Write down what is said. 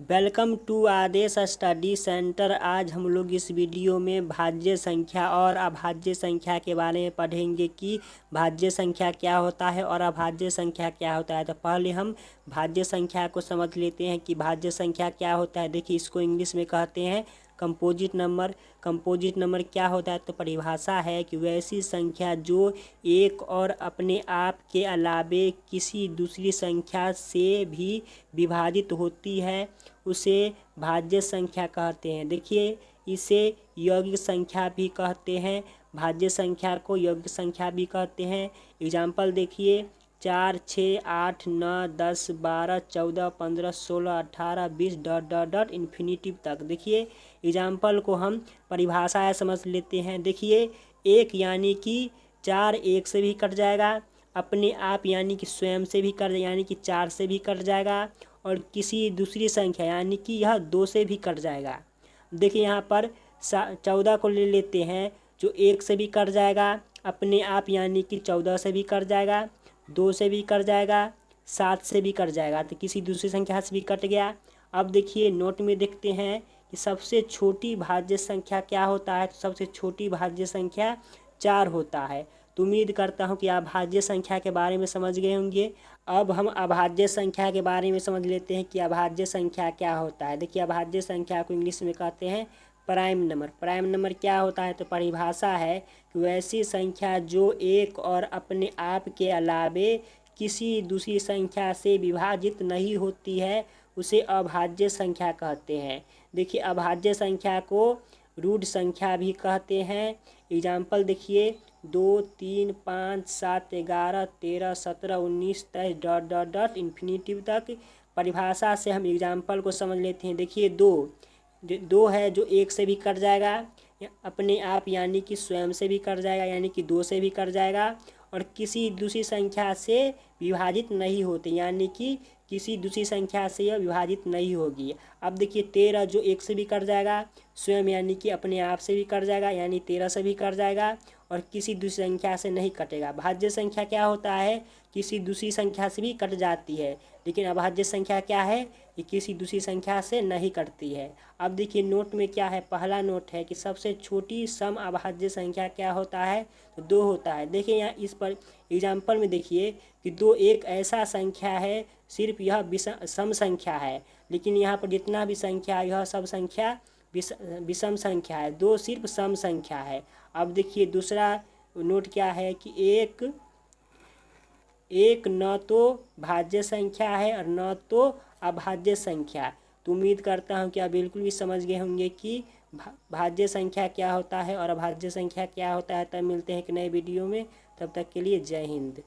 Welcome to Adesh study centre. आज हम लोग इस वीडियो में भाज्य संख्या और अभाज्य संख्या के बारे में पढ़ेंगे कि भाज्य संख्या क्या होता है और अभाज्य संख्या क्या होता है। तो पहले हम भाज्य संख्या को समझ लेते हैं कि भाज्य संख्या क्या होता है। देखिए, इसको इंग्लिश में कहते हैं कंपोजिट नंबर। कंपोजिट नंबर क्या होता है? तो परिभाषा है कि वैसी संख्या जो एक और अपने आप के अलावे किसी दूसरी संख्या से भी विभाजित होती है उसे भाज्य संख्या कहते हैं। देखिए, इसे यौगिक संख्या भी कहते हैं। भाज्य संख्या को यौगिक संख्या भी कहते हैं। एग्जाम्पल देखिए, 4, 6, 8, 9, 10, 12, 14, 15, 16, 18, 20 डॉट डॉट डॉट इन्फिनिटिव तक। देखिए, एग्जाम्पल को हम परिभाषा समझ लेते हैं। देखिए, एक यानी कि 4 एक से भी कट जाएगा, अपने आप यानी कि स्वयं से भी कट यानी कि 4 से भी कट जाएगा, और किसी दूसरी संख्या यानी कि यह 2 से भी कट जाएगा। देखिए, यहाँ पर 14 को ले लेते हैं, जो 1 से भी कट जाएगा, अपने आप यानी कि 14 से भी कट जाएगा, 2 से भी कट जाएगा, 7 से भी कट जाएगा, तो किसी दूसरी संख्या से भी कट गया। अब देखिए, नोट में देखते हैं कि सबसे छोटी भाज्य संख्या क्या होता है। तो सबसे छोटी भाज्य संख्या 4 होता है। तो उम्मीद करता हूँ कि आप भाज्य संख्या के बारे में समझ गए होंगे। अब हम अभाज्य संख्या के बारे में समझ लेते हैं कि अभाज्य संख्या क्या होता है। देखिए, अभाज्य संख्या को इंग्लिश में कहते हैं प्राइम नंबर। प्राइम नंबर क्या होता है? तो परिभाषा है कि वैसी संख्या जो एक और अपने आप के अलावे किसी दूसरी संख्या से विभाजित नहीं होती है उसे अभाज्य संख्या कहते हैं। देखिए, अभाज्य संख्या को रूट संख्या भी कहते हैं। एग्जाम्पल देखिए, 2, 3, 5, 7, 11, 13, 17, 19, 23 डॉट डॉट डॉट इन्फिनिटिव तक। परिभाषा से हम एग्जाम्पल को समझ लेते हैं। देखिए, 2 है जो 1 से भी कट जाएगा, अपने आप यानी कि स्वयं से भी कट जाएगा, यानी कि 2 से भी कट जाएगा, और किसी दूसरी संख्या से विभाजित नहीं होते, यानी कि किसी दूसरी संख्या से यह विभाजित नहीं होगी। अब देखिए, 13 जो 1 से भी कट जाएगा, स्वयं यानी कि अपने आप से भी कट जाएगा, यानी 13 से भी कट जाएगा, और किसी दूसरी संख्या से नहीं कटेगा। भाज्य संख्या क्या होता है? किसी दूसरी संख्या से भी कट जाती है, लेकिन अभाज्य संख्या क्या है? कि किसी दूसरी संख्या से नहीं कटती है। अब देखिए, नोट में क्या है, पहला नोट है कि सबसे छोटी सम अभाज्य संख्या क्या होता है? तो 2 होता है। देखिए, यहाँ इस पर एग्जाम्पल में देखिए कि 2 एक ऐसा संख्या है, सिर्फ यह सम संख्या है, लेकिन यहाँ पर जितना भी संख्या है यह सब संख्या विषम संख्या है। 2 सिर्फ सम संख्या है। अब देखिए, दूसरा नोट क्या है कि एक न तो भाज्य संख्या है और न तो अभाज्य संख्या। तो उम्मीद करता हूँ कि आप बिल्कुल भी समझ गए होंगे कि भाज्य संख्या क्या होता है और अभाज्य संख्या क्या होता है। तब मिलते हैं एक नए वीडियो में, तब तक के लिए जय हिंद।